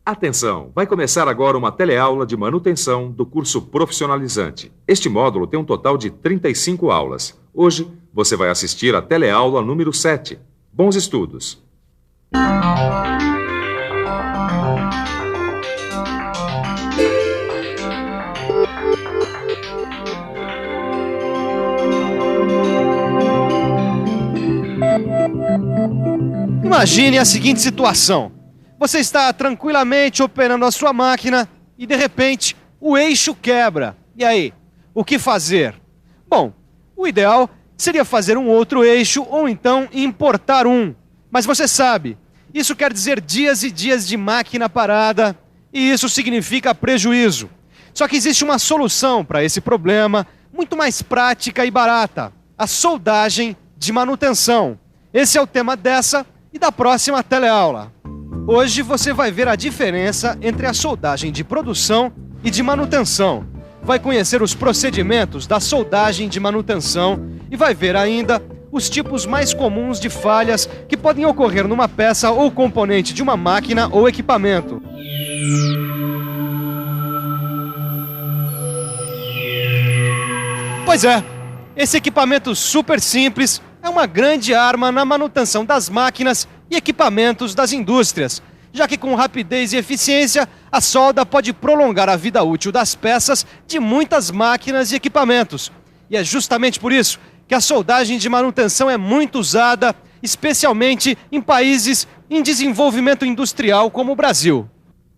Atenção! Vai começar agora uma teleaula de manutenção do curso profissionalizante. Este módulo tem um total de 35 aulas. Hoje, você vai assistir a teleaula número 7. Bons estudos! Imagine a seguinte situação. Você está tranquilamente operando a sua máquina e, de repente, o eixo quebra. E aí, o que fazer? Bom, o ideal seria fazer um outro eixo ou então importar um. Mas você sabe, isso quer dizer dias e dias de máquina parada e isso significa prejuízo. Só que existe uma solução para esse problema muito mais prática e barata: a soldagem de manutenção. Esse é o tema dessa e da próxima teleaula. Hoje você vai ver a diferença entre a soldagem de produção e de manutenção. Vai conhecer os procedimentos da soldagem de manutenção e vai ver ainda os tipos mais comuns de falhas que podem ocorrer numa peça ou componente de uma máquina ou equipamento. Pois é, esse equipamento super simples é uma grande arma na manutenção das máquinas e equipamentos das indústrias, já que com rapidez e eficiência a solda pode prolongar a vida útil das peças de muitas máquinas e equipamentos. E é justamente por isso que a soldagem de manutenção é muito usada, especialmente em países em desenvolvimento industrial como o Brasil.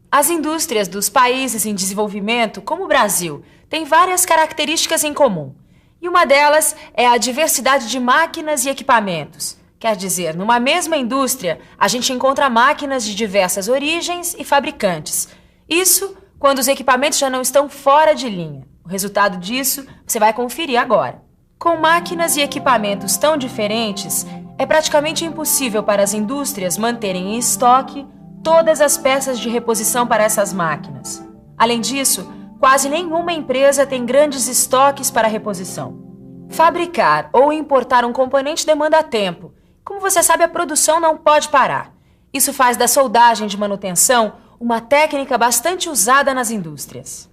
As indústrias dos países em desenvolvimento, como o Brasil, têm várias características em comum. E uma delas é a diversidade de máquinas e equipamentos. Quer dizer, numa mesma indústria, a gente encontra máquinas de diversas origens e fabricantes. Isso quando os equipamentos já não estão fora de linha. O resultado disso você vai conferir agora. Com máquinas e equipamentos tão diferentes, é praticamente impossível para as indústrias manterem em estoque todas as peças de reposição para essas máquinas. Além disso, quase nenhuma empresa tem grandes estoques para reposição. Fabricar ou importar um componente demanda tempo. Como você sabe, a produção não pode parar. Isso faz da soldagem de manutenção uma técnica bastante usada nas indústrias.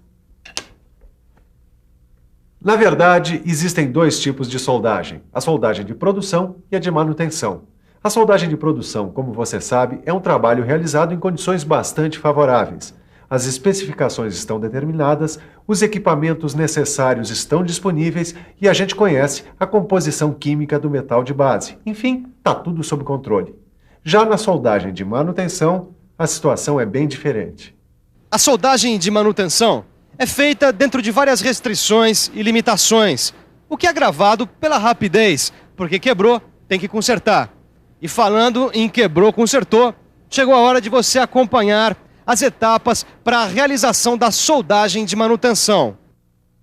Na verdade, existem dois tipos de soldagem: a soldagem de produção e a de manutenção. A soldagem de produção, como você sabe, é um trabalho realizado em condições bastante favoráveis. As especificações estão determinadas, os equipamentos necessários estão disponíveis e a gente conhece a composição química do metal de base. Enfim, está tudo sob controle. Já na soldagem de manutenção, a situação é bem diferente. A soldagem de manutenção é feita dentro de várias restrições e limitações, o que é agravado pela rapidez, porque quebrou, tem que consertar. E falando em quebrou, consertou, chegou a hora de você acompanhar as etapas para a realização da soldagem de manutenção.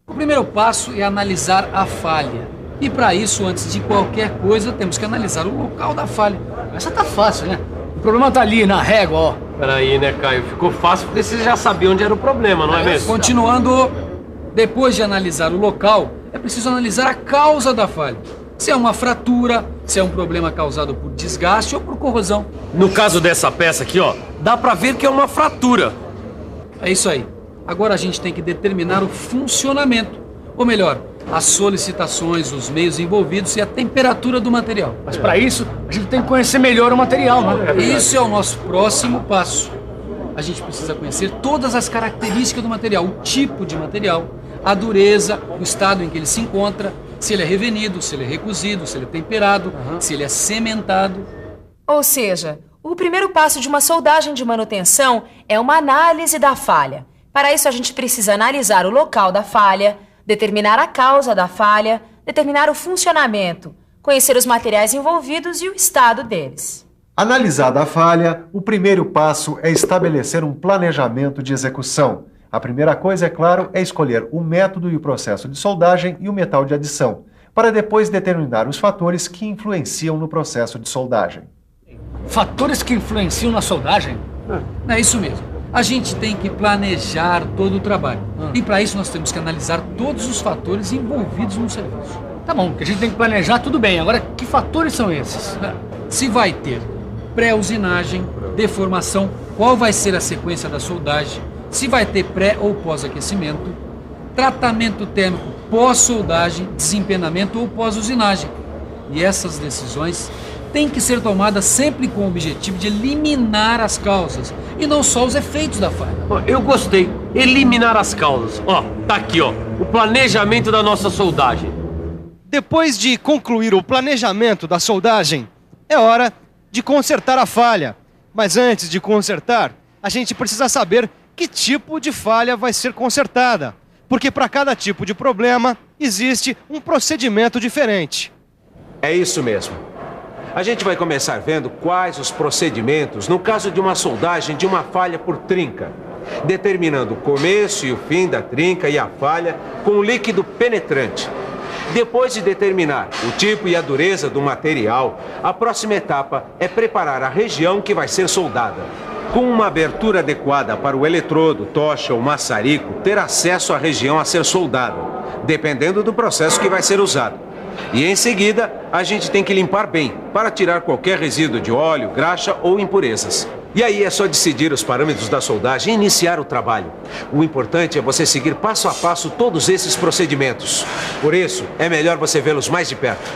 O primeiro passo é analisar a falha. E para isso, antes de qualquer coisa, temos que analisar o local da falha. Essa tá fácil, né? O problema tá ali, na régua, ó. Peraí, né, Caio? Ficou fácil porque você já sabia onde era o problema, não é mesmo? Continuando, depois de analisar o local, é preciso analisar a causa da falha. Se é uma fratura, se é um problema causado por desgaste ou por corrosão. No caso dessa peça aqui, ó, dá pra ver que é uma fratura. É isso aí. Agora a gente tem que determinar o funcionamento. Ou melhor, as solicitações, os meios envolvidos e a temperatura do material. Mas para isso, a gente tem que conhecer melhor o material, né? Isso é o nosso próximo passo. A gente precisa conhecer todas as características do material, o tipo de material, a dureza, o estado em que ele se encontra, se ele é revenido, se ele é recozido, se ele é temperado, se ele é cementado. Ou seja, o primeiro passo de uma soldagem de manutenção é uma análise da falha. Para isso, a gente precisa analisar o local da falha, determinar a causa da falha, determinar o funcionamento, conhecer os materiais envolvidos e o estado deles. Analisada a falha, o primeiro passo é estabelecer um planejamento de execução. A primeira coisa, é claro, é escolher o método e o processo de soldagem e o metal de adição, para depois determinar os fatores que influenciam no processo de soldagem. Fatores que influenciam na soldagem? É isso mesmo. A gente tem que planejar todo o trabalho. E para isso nós temos que analisar todos os fatores envolvidos no serviço. Tá bom, que a gente tem que planejar, tudo bem. Agora, que fatores são esses? Se vai ter pré-usinagem, deformação qual vai ser a sequência da soldagem, se vai ter pré ou pós-aquecimento, tratamento térmico pós-soldagem, desempenamento ou pós-usinagem. E essas decisões têm que ser tomadas sempre com o objetivo de eliminar as causas e não só os efeitos da falha. Eu gostei. Eliminar as causas. Ó, tá aqui, ó. O planejamento da nossa soldagem. Depois de concluir o planejamento da soldagem, é hora de consertar a falha. Mas antes de consertar, a gente precisa saber que tipo de falha vai ser consertada. Porque para cada tipo de problema, existe um procedimento diferente. É isso mesmo. A gente vai começar vendo quais os procedimentos no caso de uma soldagem de uma falha por trinca, determinando o começo e o fim da trinca e a falha com líquido penetrante. Depois de determinar o tipo e a dureza do material, a próxima etapa é preparar a região que vai ser soldada. Com uma abertura adequada para o eletrodo, tocha ou maçarico ter acesso à região a ser soldada, dependendo do processo que vai ser usado. E em seguida, a gente tem que limpar bem, para tirar qualquer resíduo de óleo, graxa ou impurezas. E aí é só decidir os parâmetros da soldagem e iniciar o trabalho. O importante é você seguir passo a passo todos esses procedimentos. Por isso, é melhor você vê-los mais de perto.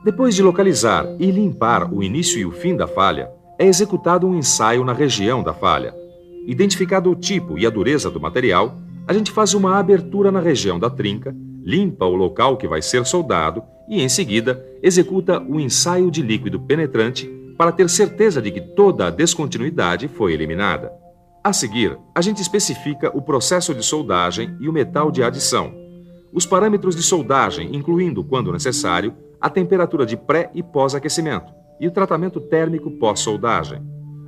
Depois de localizar e limpar o início e o fim da falha, é executado um ensaio na região da falha. Identificado o tipo e a dureza do material, a gente faz uma abertura na região da trinca, limpa o local que vai ser soldado e, em seguida, executa o ensaio de líquido penetrante para ter certeza de que toda a descontinuidade foi eliminada. A seguir, a gente especifica o processo de soldagem e o metal de adição, os parâmetros de soldagem, incluindo, quando necessário, a temperatura de pré- e pós-aquecimento e o tratamento térmico pós-soldagem.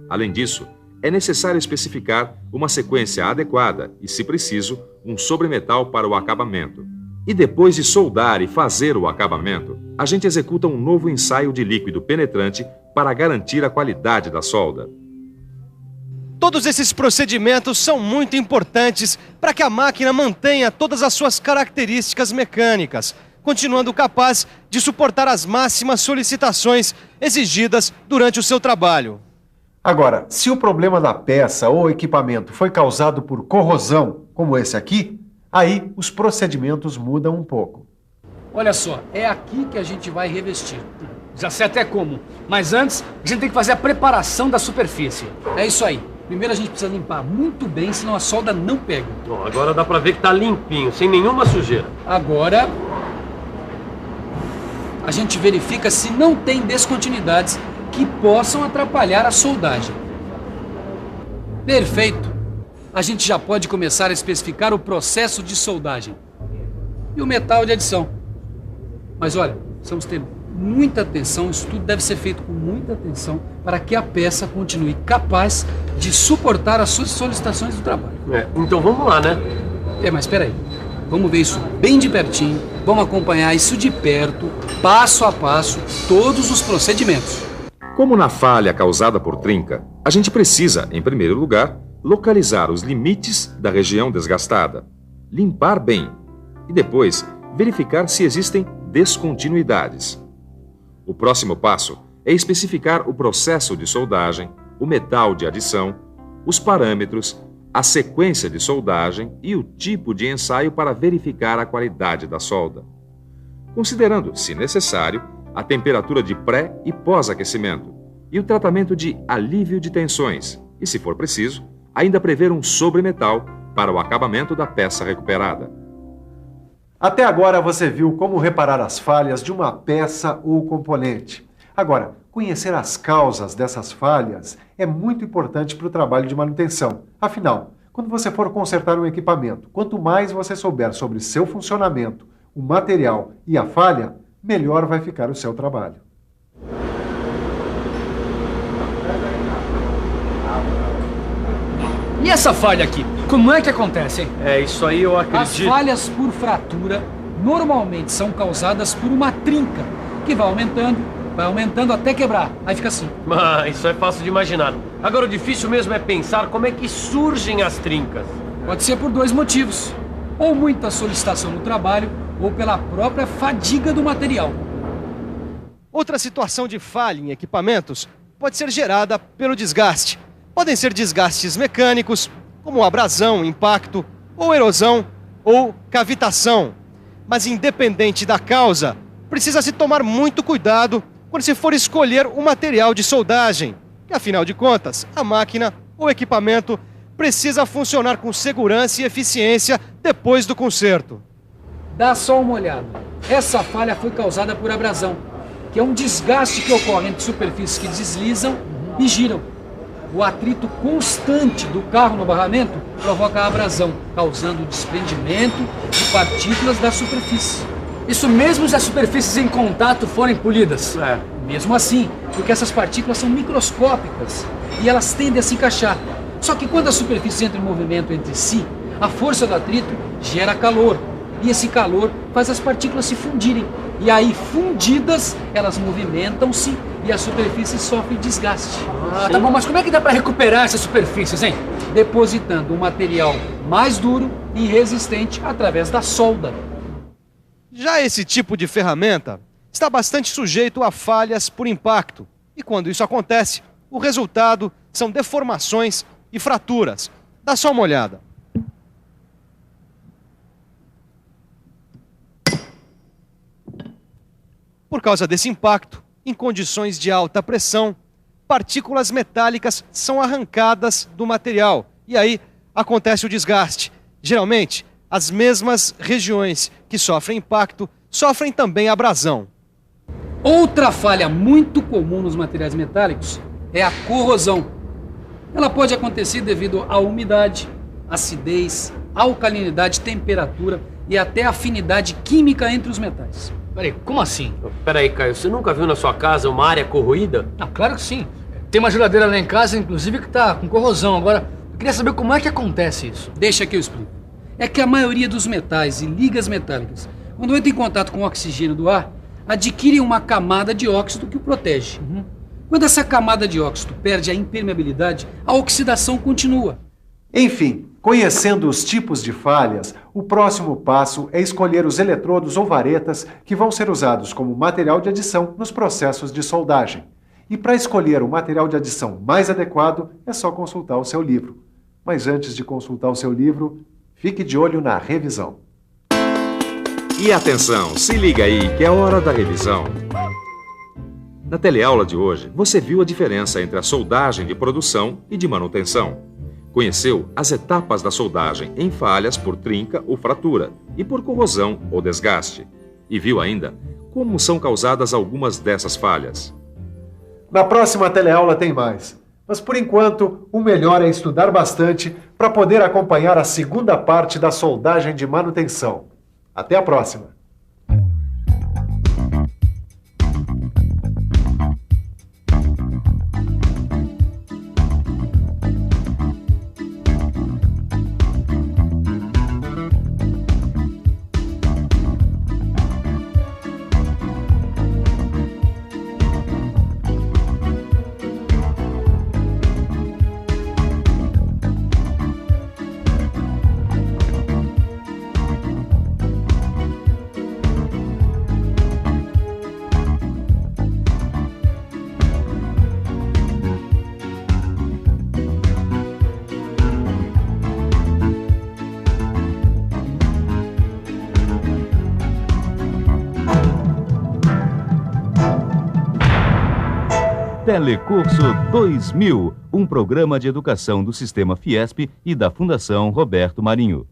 Além disso, é necessário especificar uma sequência adequada e, se preciso, um sobremetal para o acabamento. E depois de soldar e fazer o acabamento, a gente executa um novo ensaio de líquido penetrante para garantir a qualidade da solda. Todos esses procedimentos são muito importantes para que a máquina mantenha todas as suas características mecânicas, continuando capaz de suportar as máximas solicitações exigidas durante o seu trabalho. Agora, se o problema da peça ou equipamento foi causado por corrosão, como esse aqui, aí os procedimentos mudam um pouco. Olha só, é aqui que a gente vai revestir. Já sei até como. Mas antes, a gente tem que fazer a preparação da superfície. É isso aí. Primeiro a gente precisa limpar muito bem, senão a solda não pega. Ó, agora dá pra ver que tá limpinho, sem nenhuma sujeira. Agora, a gente verifica se não tem descontinuidades que possam atrapalhar a soldagem. Perfeito! A gente já pode começar a especificar o processo de soldagem e o metal de adição. Mas olha, precisamos ter muita atenção, isso tudo deve ser feito com muita atenção para que a peça continue capaz de suportar as suas solicitações do trabalho. Então vamos lá, né? Mas espera aí. Vamos ver isso bem de pertinho, vamos acompanhar isso de perto, passo a passo, todos os procedimentos. Como na falha causada por trinca, a gente precisa, em primeiro lugar, localizar os limites da região desgastada, limpar bem e depois verificar se existem descontinuidades. O próximo passo é especificar o processo de soldagem, o metal de adição, os parâmetros, a sequência de soldagem e o tipo de ensaio para verificar a qualidade da solda, considerando, se necessário, a temperatura de pré- e pós-aquecimento e o tratamento de alívio de tensões e, se for preciso, ainda prever um sobremetal para o acabamento da peça recuperada. Até agora você viu como reparar as falhas de uma peça ou componente. Agora, conhecer as causas dessas falhas é muito importante para o trabalho de manutenção. Afinal, quando você for consertar um equipamento, quanto mais você souber sobre seu funcionamento, o material e a falha, melhor vai ficar o seu trabalho. E essa falha aqui? Como é que acontece, hein? Isso aí eu As acredito. falhas por fratura normalmente são causadas por uma trinca, que vai aumentando até quebrar. Aí fica assim. Mas isso é fácil de imaginar. Agora o difícil mesmo é pensar como é que surgem as trincas. Pode ser por dois motivos. Ou muita solicitação no trabalho, ou pela própria fadiga do material. Outra situação de falha em equipamentos pode ser gerada pelo desgaste. Podem ser desgastes mecânicos, como abrasão, impacto, ou erosão, ou cavitação. Mas independente da causa, precisa-se tomar muito cuidado quando se for escolher o material de soldagem, que afinal de contas, a máquina ou equipamento precisa funcionar com segurança e eficiência depois do conserto. Dá só uma olhada. Essa falha foi causada por abrasão, que é um desgaste que ocorre entre superfícies que deslizam e giram. O atrito constante do carro no barramento provoca a abrasão, causando o desprendimento de partículas da superfície. Isso mesmo se as superfícies em contato forem polidas. Mesmo assim, porque essas partículas são microscópicas e elas tendem a se encaixar. Só que quando as superfícies entram em movimento entre si, a força do atrito gera calor. E esse calor faz as partículas se fundirem. E aí, fundidas, elas movimentam-se e a superfície sofre desgaste. Tá bom, mas como é que dá para recuperar essas superfícies, hein? Depositando um material mais duro e resistente através da solda. Já esse tipo de ferramenta está bastante sujeito a falhas por impacto. E quando isso acontece, o resultado são deformações e fraturas. Dá só uma olhada. Por causa desse impacto, em condições de alta pressão, partículas metálicas são arrancadas do material e aí acontece o desgaste. Geralmente, as mesmas regiões que sofrem impacto sofrem também abrasão. Outra falha muito comum nos materiais metálicos é a corrosão. Ela pode acontecer devido à umidade, acidez, alcalinidade, temperatura e até afinidade química entre os metais. Peraí, como assim? Peraí, Caio, você nunca viu na sua casa uma área corroída? Ah, claro que sim. Tem uma geladeira lá em casa, inclusive, que tá com corrosão. Agora, eu queria saber como é que acontece isso. Deixa que eu explico. É que a maioria dos metais e ligas metálicas, quando entram em contato com o oxigênio do ar, adquirem uma camada de óxido que o protege. Quando essa camada de óxido perde a impermeabilidade, a oxidação continua. Enfim, conhecendo os tipos de falhas, o próximo passo é escolher os eletrodos ou varetas que vão ser usados como material de adição nos processos de soldagem. E para escolher o material de adição mais adequado, é só consultar o seu livro. Mas antes de consultar o seu livro, fique de olho na revisão. E atenção, se liga aí que é hora da revisão. Na teleaula de hoje, você viu a diferença entre a soldagem de produção e de manutenção. Conheceu as etapas da soldagem em falhas por trinca ou fratura e por corrosão ou desgaste. E viu ainda como são causadas algumas dessas falhas. Na próxima teleaula tem mais. Mas por enquanto, o melhor é estudar bastante para poder acompanhar a segunda parte da soldagem de manutenção. Até a próxima! Telecurso 2000, um programa de educação do Sistema Fiesp e da Fundação Roberto Marinho.